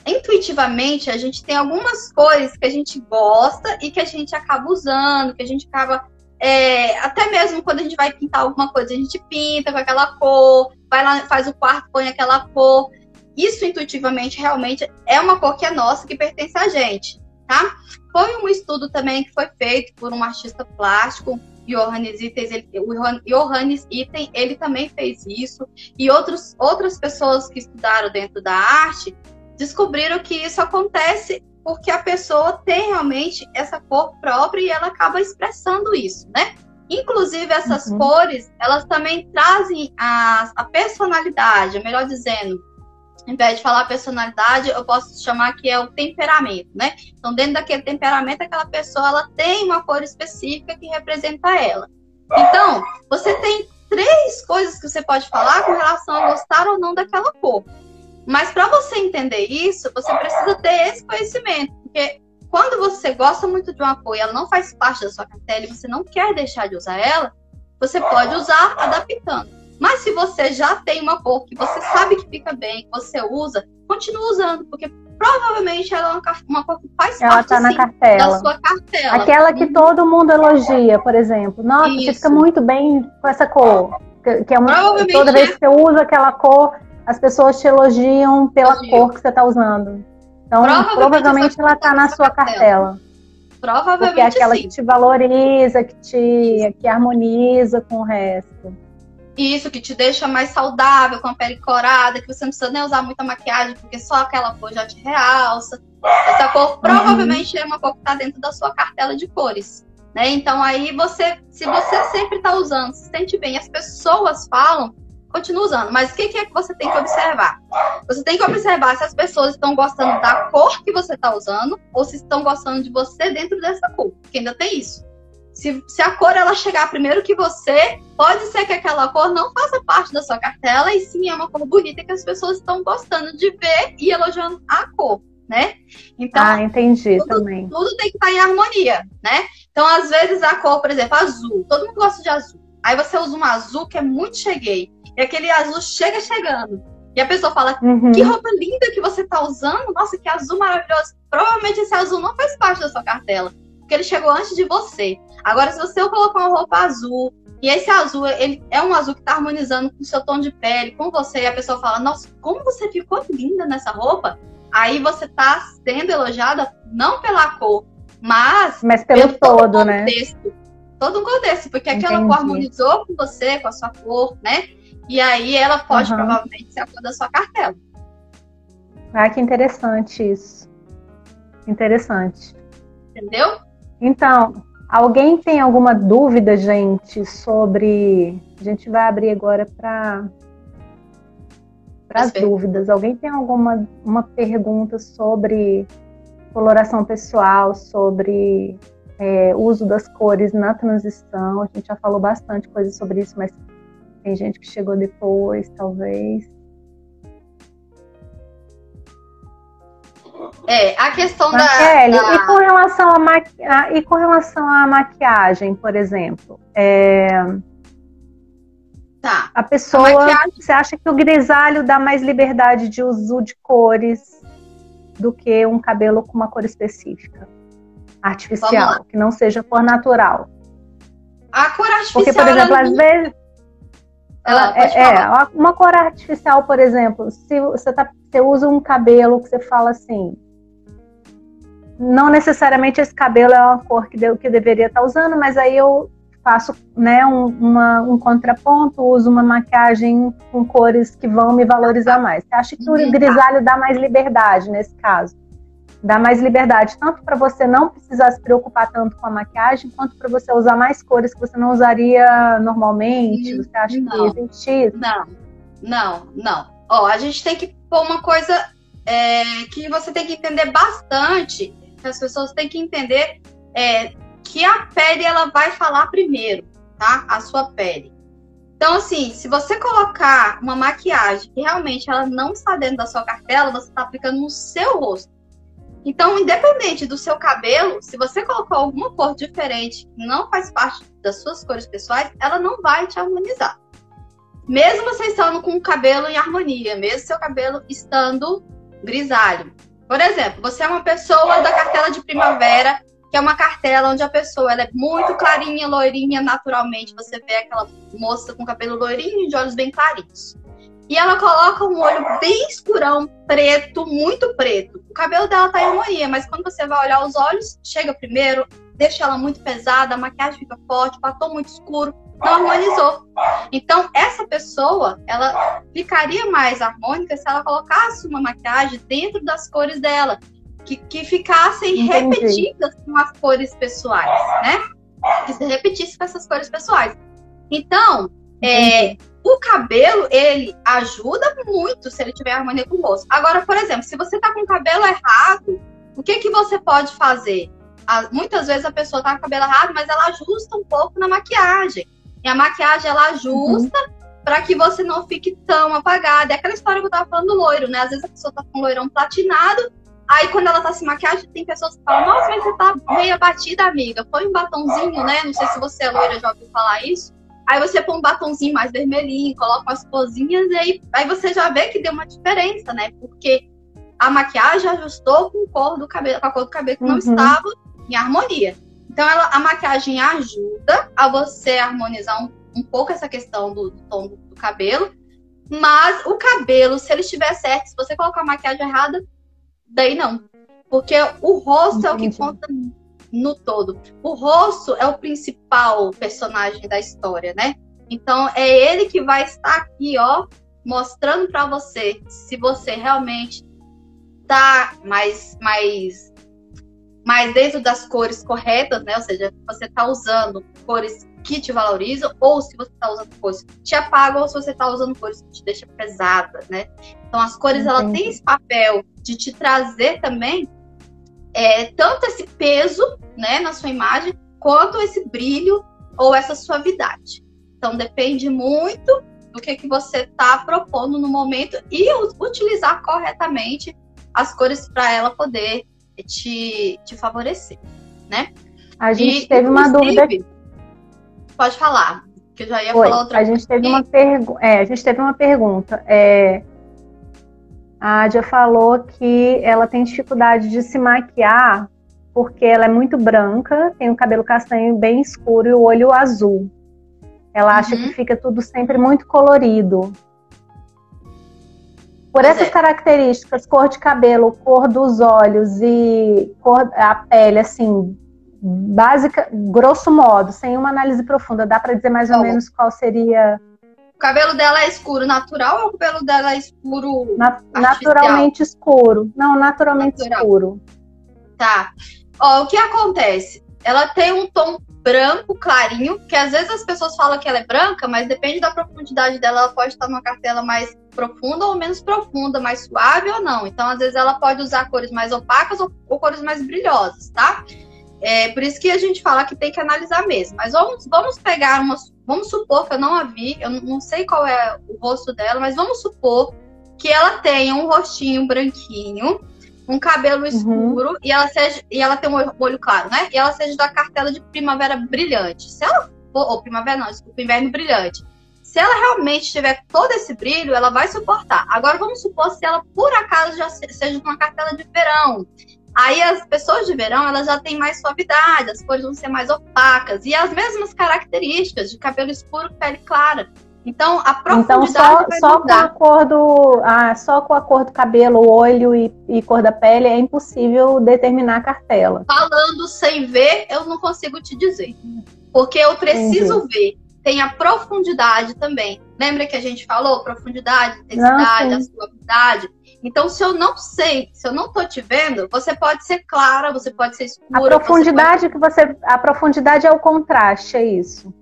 intuitivamente, a gente tem algumas cores que a gente gosta e que a gente acaba usando, que a gente acaba... até mesmo quando a gente vai pintar alguma coisa, a gente pinta com aquela cor, vai lá, faz o quarto, põe aquela cor. Isso, intuitivamente, realmente é uma cor que é nossa, que pertence a gente, tá? Foi um estudo também que foi feito por um artista plástico, Johannes Itten, ele também fez isso, e outras pessoas que estudaram dentro da arte descobriram que isso acontece porque a pessoa tem realmente essa cor própria e ela acaba expressando isso, né? Inclusive, essas cores, elas também trazem a personalidade, melhor dizendo, ao invés de falar personalidade, eu posso chamar que é o temperamento, né? Então, dentro daquele temperamento, aquela pessoa, ela tem uma cor específica que representa ela. Então, você tem 3 coisas que você pode falar com relação a gostar ou não daquela cor. Mas para você entender isso, você precisa ter esse conhecimento, porque quando você gosta muito de uma cor e ela não faz parte da sua cartela e você não quer deixar de usar ela, você pode usar adaptando. Mas se você já tem uma cor que você sabe que fica bem, que você usa, continua usando, porque provavelmente ela é uma cor que faz parte tá na da sua cartela. Aquela que todo mundo elogia, por exemplo. Nossa, você fica muito bem com essa cor. Que é toda vez que você usa aquela cor, as pessoas te elogiam pela cor que você está usando. Então, provavelmente ela está na sua cartela. Provavelmente porque é aquela que te valoriza, que harmoniza com o resto. Isso, que te deixa mais saudável, com a pele corada, que você não precisa nem usar muita maquiagem, porque só aquela cor já te realça. Essa cor provavelmente é uma cor que está dentro da sua cartela de cores, né? Então aí se você sempre está usando, se sente bem, as pessoas falam, continua usando. Mas o que é que você tem que observar? Você tem que observar se as pessoas estão gostando da cor que você está usando ou se estão gostando de você dentro dessa cor, porque ainda tem isso. Se a cor ela chegar primeiro que você, pode ser que aquela cor não faça parte da sua cartela e sim é uma cor bonita que as pessoas estão gostando de ver e elogiando a cor, né? Então, entendi também. Tudo tem que estar em harmonia, né? Então, às vezes a cor, por exemplo, azul, todo mundo gosta de azul. Aí você usa um azul que é muito cheguei, e aquele azul chegando. E a pessoa fala, que roupa linda que você tá usando, nossa, que azul maravilhoso. Provavelmente esse azul não faz parte da sua cartela, porque ele chegou antes de você. Agora, se você colocar uma roupa azul, e esse azul, ele é um azul que tá harmonizando com o seu tom de pele, com você, e a pessoa fala, nossa, como você ficou linda nessa roupa, aí você tá sendo elogiada não pela cor, mas pelo todo, né? Todo um contexto, porque aquela cor harmonizou com você, com a sua cor, né? E aí ela pode provavelmente ser a cor da sua cartela. Que interessante isso. Interessante. Entendeu? Então, alguém tem alguma dúvida, gente, sobre... A gente vai abrir agora para as dúvidas. Alguém tem uma pergunta sobre coloração pessoal, sobre uso das cores na transição? A gente já falou bastante coisa sobre isso, mas tem gente que chegou depois, talvez. A questão Kelly, e com relação à maquiagem, por exemplo, a pessoa, você acha que o grisalho dá mais liberdade de uso de cores do que um cabelo com uma cor específica, artificial, que não seja cor natural? A cor artificial... Porque, por exemplo, às vezes... uma cor artificial, por exemplo, se você usa um cabelo que você fala assim, não necessariamente esse cabelo é uma cor que eu deveria estar usando, mas aí eu faço, né, um contraponto, uso uma maquiagem com cores que vão me valorizar mais. Você acha que o grisalho dá mais liberdade nesse caso? dá mais liberdade, tanto para você não precisar se preocupar tanto com a maquiagem, quanto para você usar mais cores que você não usaria normalmente. Você acha que existe isso? Não. Ó, a gente tem que pôr uma coisa que você tem que entender bastante, que as pessoas têm que entender que a pele, ela vai falar primeiro, tá? A sua pele. Então, assim, se você colocar uma maquiagem que realmente ela não está dentro da sua cartela, você está aplicando no seu rosto. Então, independente do seu cabelo, se você colocou alguma cor diferente que não faz parte das suas cores pessoais, ela não vai te harmonizar. Mesmo você estando com o cabelo em harmonia, mesmo seu cabelo estando grisalho. Por exemplo, você é uma pessoa da cartela de primavera, que é uma cartela onde a pessoa ela é muito clarinha, loirinha, naturalmente. Você vê aquela moça com cabelo loirinho e de olhos bem clarinhos. E ela coloca um olho bem escurão, preto, muito preto. O cabelo dela tá em harmonia, mas quando você vai olhar os olhos, chega primeiro, deixa ela muito pesada, a maquiagem fica forte, o batom muito escuro, não harmonizou. Então, essa pessoa, ela ficaria mais harmônica se ela colocasse uma maquiagem dentro das cores dela, que ficassem repetidas com as cores pessoais, né? Que se repetisse com essas cores pessoais. Então, o cabelo, ele ajuda muito se ele tiver harmonia com o rosto. Agora, por exemplo, se você tá com o cabelo errado, o que você pode fazer? Muitas vezes a pessoa tá com o cabelo errado, mas ela ajusta um pouco na maquiagem. E a maquiagem, ela ajusta para que você não fique tão apagada. É aquela história que eu tava falando do loiro, né? Às vezes a pessoa tá com um loirão platinado, aí quando ela tá se maquiagem, tem pessoas que falam, nossa, mas você tá meio abatida, amiga. Põe um batonzinho, né? Não sei se você é loira, já ouviu falar isso. Aí você põe um batonzinho mais vermelhinho, coloca umas cozinhas, e aí você já vê que deu uma diferença, né? Porque a maquiagem ajustou com a cor do cabelo que não estava em harmonia. Então, a maquiagem ajuda a você harmonizar um pouco essa questão do tom do cabelo, mas o cabelo, se ele estiver certo, se você colocar a maquiagem errada, daí não. Porque o rosto é o que conta no todo. O rosto é o principal personagem da história, né? Então, é ele que vai estar aqui, ó, mostrando pra você se você realmente tá mais dentro das cores corretas, né? Ou seja, você tá usando cores que te valorizam, ou se você tá usando cores que te apagam, ou se você tá usando cores que te deixam pesada, né? Então, as cores, ela tem esse papel de te trazer também tanto esse peso, né, na sua imagem, quanto esse brilho ou essa suavidade. Então, depende muito do que você tá propondo no momento e utilizar corretamente as cores para ela poder te favorecer, né? A gente teve uma dúvida. Pode falar, que eu já ia falar outra coisa. A gente teve uma pergunta. A Adia falou que ela tem dificuldade de se maquiar porque ela é muito branca, tem o cabelo castanho bem escuro e o olho azul. Ela acha que fica tudo sempre muito colorido. Por essas características, cor de cabelo, cor dos olhos e a pele, assim, básica, grosso modo, sem uma análise profunda, dá para dizer mais ou menos qual seria... O cabelo dela é escuro natural ou o cabelo dela é escuro naturalmente escuro. Não, naturalmente escuro. Tá. Ó, o que acontece? Ela tem um tom branco clarinho, que às vezes as pessoas falam que ela é branca, mas depende da profundidade dela. Ela pode estar numa cartela mais profunda ou menos profunda, mais suave ou não. Então, às vezes, ela pode usar cores mais opacas ou cores mais brilhosas, tá? Por isso que a gente fala que tem que analisar mesmo. Mas vamos pegar vamos supor que eu não a vi, eu não sei qual é o rosto dela, mas vamos supor que ela tenha um rostinho branquinho, um cabelo escuro e ela tem um olho claro, né? E ela seja da cartela de primavera brilhante. Se ela for, ou primavera não, desculpa, inverno brilhante. Se ela realmente tiver todo esse brilho, ela vai suportar. Agora vamos supor se ela por acaso já seja uma cartela de verão. Aí as pessoas de verão, elas já têm mais suavidade, as cores vão ser mais opacas. E as mesmas características de cabelo escuro, pele clara. Então, a profundidade vai só mudar. Só com a cor do cabelo, olho e cor da pele é impossível determinar a cartela. Falando sem ver, eu não consigo te dizer. Porque eu preciso ver. Tem a profundidade também. Lembra que a gente falou? Profundidade, intensidade, a suavidade. Então, se eu não sei, se eu não tô te vendo, você pode ser clara, você pode ser escura. A profundidade é o contraste, é isso?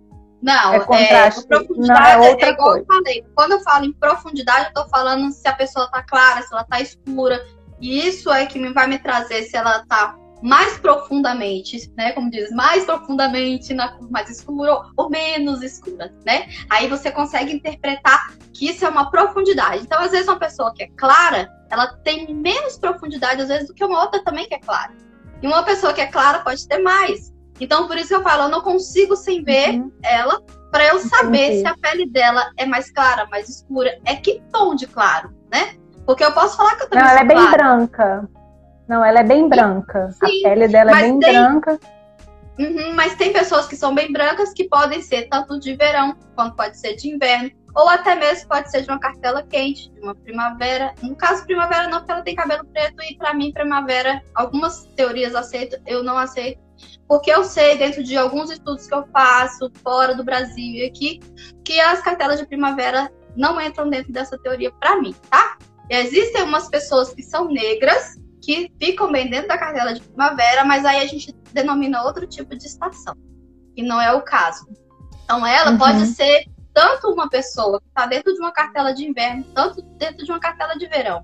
Não, contraste, profundidade não é outra igual coisa. eu falei. Quando eu falo em profundidade, eu tô falando se a pessoa tá clara, se ela tá escura. E isso é que vai me trazer se ela tá mais profundamente, né? Como diz, mais profundamente na cor mais escura ou menos escura, né? Aí você consegue interpretar que isso é uma profundidade. Então, às vezes, uma pessoa que é clara, ela tem menos profundidade, às vezes, do que uma outra também que é clara. E uma pessoa que é clara pode ter mais. Então, por isso que eu falo, eu não consigo sem ver ela, para eu saber se a pele dela é mais clara, mais escura. É que tom de claro, né? Porque eu posso falar que eu também sou clara. Não, ela é bem branca. Não, ela é bem branca. Sim, a pele dela é bem branca. Mas tem pessoas que são bem brancas que podem ser tanto de verão, quanto pode ser de inverno, ou até mesmo pode ser de uma cartela quente, de uma primavera. No caso, primavera não, porque ela tem cabelo preto, e para mim, primavera, algumas teorias aceitam, eu não aceito. Porque eu sei, dentro de alguns estudos que eu faço, fora do Brasil e aqui, que as cartelas de primavera não entram dentro dessa teoria para mim, tá? E existem umas pessoas que são negras, que ficam bem dentro da cartela de primavera, mas aí a gente denomina outro tipo de estação, que não é o caso. Então ela pode ser tanto uma pessoa que está dentro de uma cartela de inverno, tanto dentro de uma cartela de verão,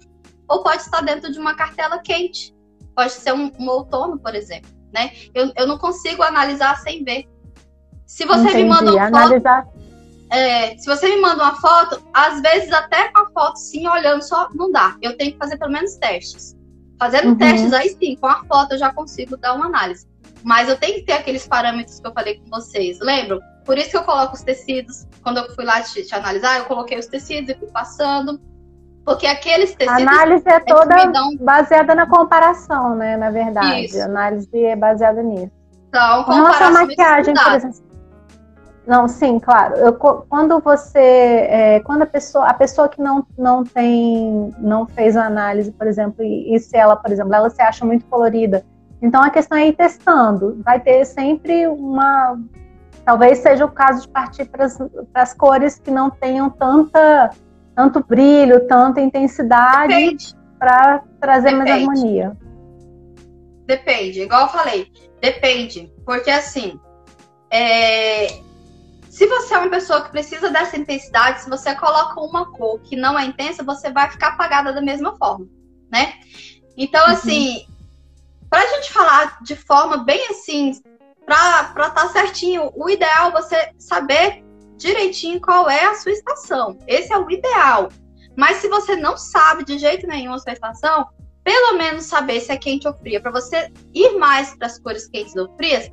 ou pode estar dentro de uma cartela quente. Pode ser um outono, por exemplo, né? Eu não consigo analisar sem ver. Se você me manda uma foto, se você me manda uma foto, às vezes até com a foto sim, olhando só, não dá. Eu tenho que fazer pelo menos testes. Fazendo testes, aí sim, com a foto eu já consigo dar uma análise. Mas eu tenho que ter aqueles parâmetros que eu falei com vocês, lembram? Por isso que eu coloco os tecidos. Quando eu fui lá te analisar, eu coloquei os tecidos e fui passando. Porque aqueles tecidos... A análise é toda baseada na comparação, né? Na verdade. Isso. A análise é baseada nisso. Então, com relação à maquiagem, por exemplo. Não, sim, claro. Quando você... quando a pessoa que não fez a análise, por exemplo, e se ela, por exemplo, ela se acha muito colorida, então a questão é ir testando. Vai ter sempre uma... Talvez seja o caso de partir para as cores que não tenham tanto brilho, tanta intensidade para trazer mais harmonia. Depende, igual eu falei. Depende, porque assim... Se você é uma pessoa que precisa dessa intensidade, se você coloca uma cor que não é intensa, você vai ficar apagada da mesma forma, né? Então, assim, pra gente falar de forma bem assim, pra estar certinho, o ideal é você saber direitinho qual é a sua estação. Esse é o ideal. Mas se você não sabe de jeito nenhum a sua estação, pelo menos saber se é quente ou fria, pra você ir mais para as cores quentes ou frias,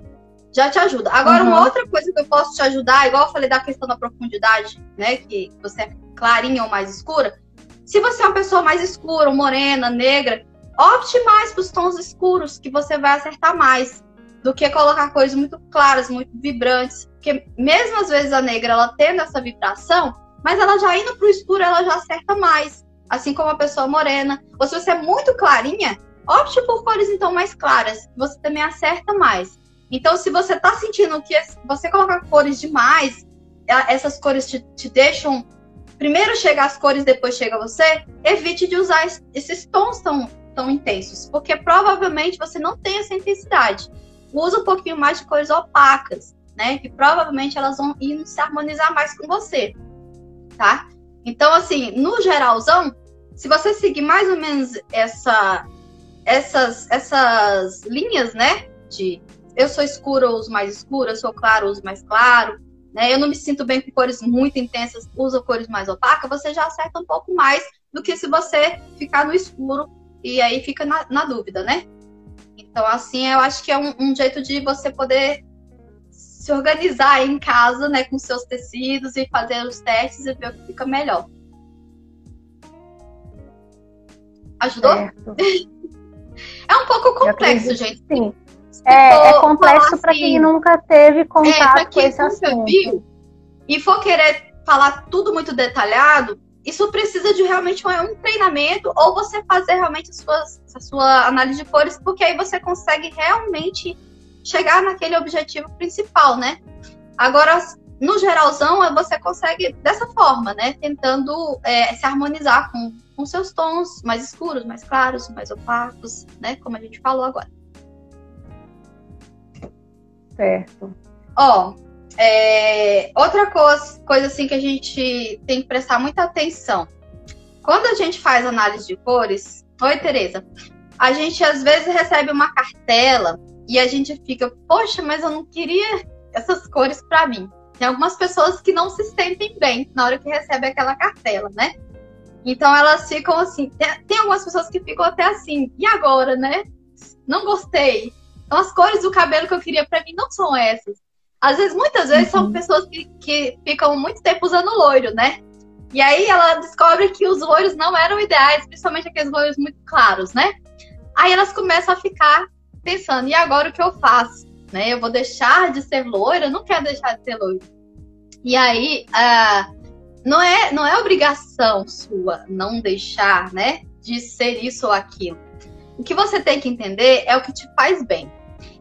já te ajuda. Agora, uma outra coisa que eu posso te ajudar, igual eu falei da questão da profundidade, né? Que você é clarinha ou mais escura. Se você é uma pessoa mais escura, morena, negra, opte mais para os tons escuros, que você vai acertar mais, do que colocar cores muito claras, muito vibrantes. Porque mesmo às vezes a negra, ela tendo essa vibração, mas ela já indo para o escuro, ela já acerta mais. Assim como a pessoa morena. Ou se você é muito clarinha, opte por cores então mais claras, que você também acerta mais. Então, se você tá sentindo que você colocar cores demais, essas cores te deixam... Primeiro chega as cores, depois chega você, evite de usar esses tons tão intensos, porque provavelmente você não tem essa intensidade. Usa um pouquinho mais de cores opacas, né? Que provavelmente elas vão ir se harmonizar mais com você, tá? Então, assim, no geralzão, se você seguir mais ou menos essas linhas, né? De... eu sou escura, eu uso mais escuro, eu sou claro, eu uso mais claro, né? Eu não me sinto bem com cores muito intensas, uso cores mais opacas, você já acerta um pouco mais do que se você ficar no escuro e aí fica na dúvida, né? Então, assim, eu acho que é um jeito de você poder se organizar aí em casa, né, com seus tecidos e fazer os testes e ver o que fica melhor. Ajudou? É um pouco complexo, gente. Sim. É complexo para quem nunca teve contato com esse assunto. Viu, e for querer falar tudo muito detalhado, isso precisa de realmente um treinamento, ou você fazer realmente a sua análise de cores, porque aí você consegue realmente chegar naquele objetivo principal, né? Agora, no geralzão, você consegue dessa forma, né? Tentando se harmonizar com seus tons mais escuros, mais claros, mais opacos, né? Como a gente falou agora. Certo. Ó, outra coisa assim que a gente tem que prestar muita atenção. Quando a gente faz análise de cores... Oi, Tereza. A gente, às vezes, recebe uma cartela e a gente fica, poxa, mas eu não queria essas cores para mim. Tem algumas pessoas que não se sentem bem na hora que recebe aquela cartela, né? Então, elas ficam assim... Tem algumas pessoas que ficam até assim, e agora, né? Não gostei. Então, as cores do cabelo que eu queria para mim não são essas. Às vezes, muitas vezes, são pessoas que ficam muito tempo usando loiro, né? E aí, ela descobre que os loiros não eram ideais, principalmente aqueles loiros muito claros, né? Aí, elas começam a ficar pensando, e agora o que eu faço? Né? Eu vou deixar de ser loira? Eu não quero deixar de ser loira. E aí, não é obrigação sua não deixar, né, de ser isso ou aquilo. O que você tem que entender é o que te faz bem.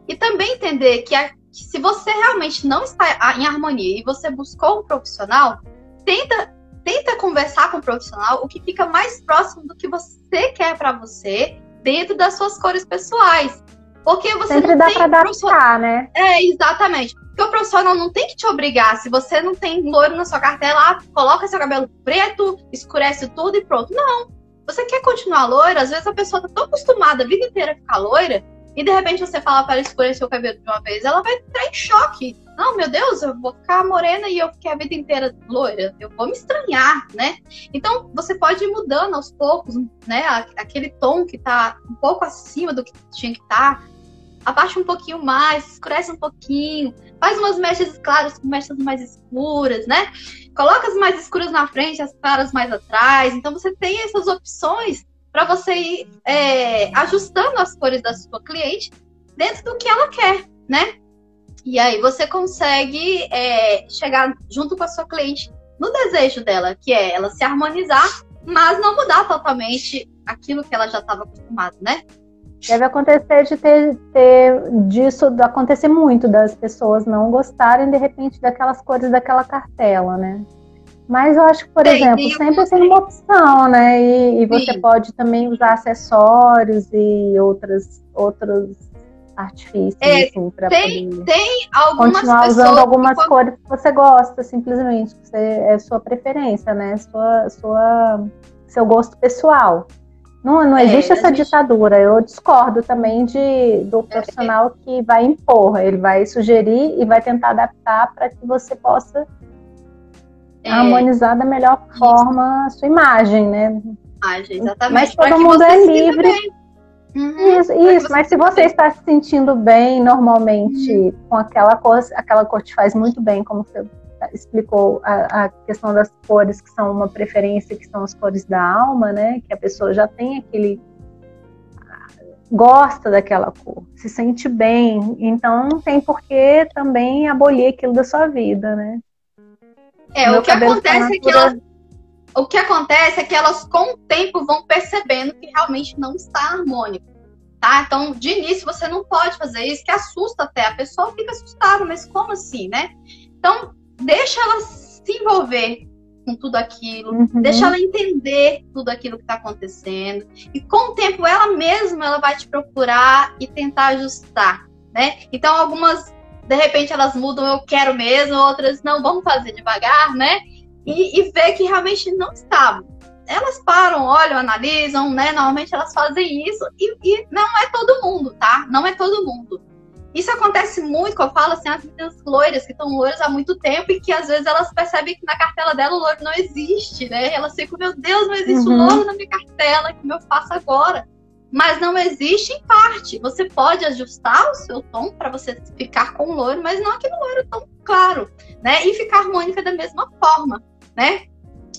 E também entender que se você realmente não está em harmonia e você buscou um profissional, tenta conversar com o profissional o que fica mais próximo do que você quer para você, dentro das suas cores pessoais. Porque você sempre dá para adaptar, né? Exatamente. Porque o profissional não tem que te obrigar. Se você não tem loiro na sua cartela, coloca seu cabelo preto, escurece tudo e pronto. Não. Você quer continuar loira, às vezes a pessoa tá tão acostumada a vida inteira a ficar loira, e de repente você fala para ela escurecer o cabelo de uma vez, ela vai entrar em choque. Não, meu Deus, eu vou ficar morena e eu fiquei a vida inteira loira. Eu vou me estranhar, né? Então, você pode ir mudando aos poucos, né? Aquele tom que tá um pouco acima do que tinha que estar. Abaixa um pouquinho mais, escurece um pouquinho. Faz umas mechas claras com mechas mais escuras, né? Coloca as mais escuras na frente, as claras mais atrás. Então, você tem essas opções para você ir ajustando as cores da sua cliente dentro do que ela quer, né? E aí você consegue chegar junto com a sua cliente no desejo dela, que é ela se harmonizar, mas não mudar totalmente aquilo que ela já estava acostumada, né? Deve acontecer disso acontecer muito, das pessoas não gostarem, de repente, daquelas cores daquela cartela, né? Mas eu acho que, por exemplo, sempre tem uma opção, né? E você pode também usar acessórios e outros artifícios, assim, para poder continuar usando algumas cores que você gosta, simplesmente. É sua preferência, né? Seu gosto pessoal. Não existe essa ditadura. Eu discordo também do profissional que vai impor. Ele vai sugerir e vai tentar adaptar para que você possa harmonizar da melhor forma a sua imagem, né? Exatamente. Mas todo mundo é livre. Isso. Mas se você está se sentindo bem normalmente com aquela cor te faz muito bem, como você explicou, a questão das cores que são uma preferência, que são as cores da alma, né? Que a pessoa já tem gosta daquela cor, se sente bem, então não tem por que também abolir aquilo da sua vida, né? O que acontece é que elas com o tempo vão percebendo que realmente não está harmônico, tá? Então, de início, você não pode fazer isso, que assusta até. A pessoa fica assustada, mas como assim, né? Então, deixa ela se envolver com tudo aquilo, deixa ela entender tudo aquilo que está acontecendo, e com o tempo ela mesma ela vai te procurar e tentar ajustar, né? Então, algumas, de repente, elas mudam, eu quero mesmo, outras, não, vamos fazer devagar, né? E ver que realmente não estavam. Elas param, olham, analisam, né? Normalmente elas fazem isso e não é todo mundo, tá? Não é todo mundo. Isso acontece muito, que eu falo assim, as meninas loiras que estão loiras há muito tempo e que às vezes elas percebem que na cartela dela o loiro não existe, né? Elas ficam, meu Deus, não existe loiro na minha cartela, como eu faço agora? Mas não existe em parte. Você pode ajustar o seu tom para você ficar com o loiro, mas não aquele loiro tão claro, né? E ficar harmônica da mesma forma, né?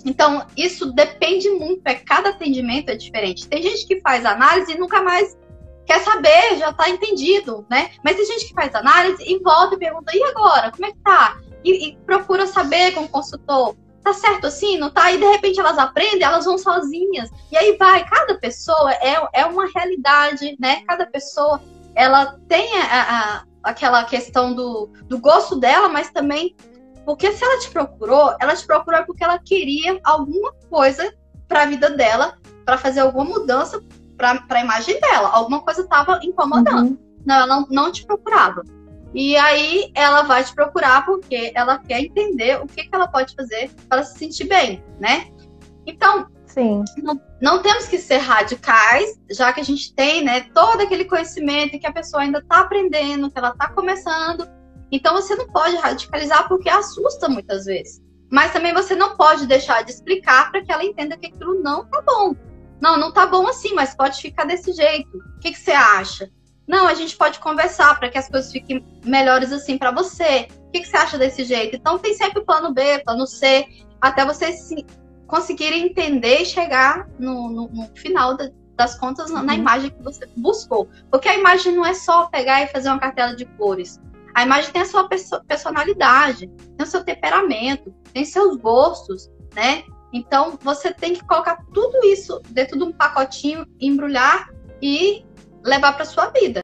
Então, isso depende muito, cada atendimento é diferente. Tem gente que faz análise e nunca mais quer saber, já tá entendido, né? Mas tem gente que faz análise e volta e pergunta, e agora? Como é que tá? E procura saber com o consultor, tá certo assim? Não tá? E de repente elas aprendem, elas vão sozinhas. E aí vai, cada pessoa é uma realidade, né? Cada pessoa, ela tem aquela questão do gosto dela, mas também Porque se ela te procurou porque ela queria alguma coisa para a vida dela, para fazer alguma mudança para a imagem dela. Alguma coisa estava incomodando. Não, ela não te procurava. E aí ela vai te procurar porque ela quer entender o que ela pode fazer para se sentir bem, né? Então, sim, não temos que ser radicais, já que a gente tem, né, todo aquele conhecimento que a pessoa ainda está aprendendo, que ela está começando. Então, você não pode radicalizar porque assusta muitas vezes. Mas também você não pode deixar de explicar para que ela entenda que aquilo não tá bom. Não tá bom assim, mas pode ficar desse jeito. O que você acha? Não, a gente pode conversar para que as coisas fiquem melhores assim para você. O que você acha desse jeito? Então, tem sempre o plano B, plano C, até vocês conseguirem entender e chegar no final das contas na imagem que você buscou. Porque a imagem não é só pegar e fazer uma cartela de cores. A imagem tem a sua personalidade, tem o seu temperamento, tem seus gostos, né? Então, você tem que colocar tudo isso dentro de um pacotinho, embrulhar e levar para sua vida.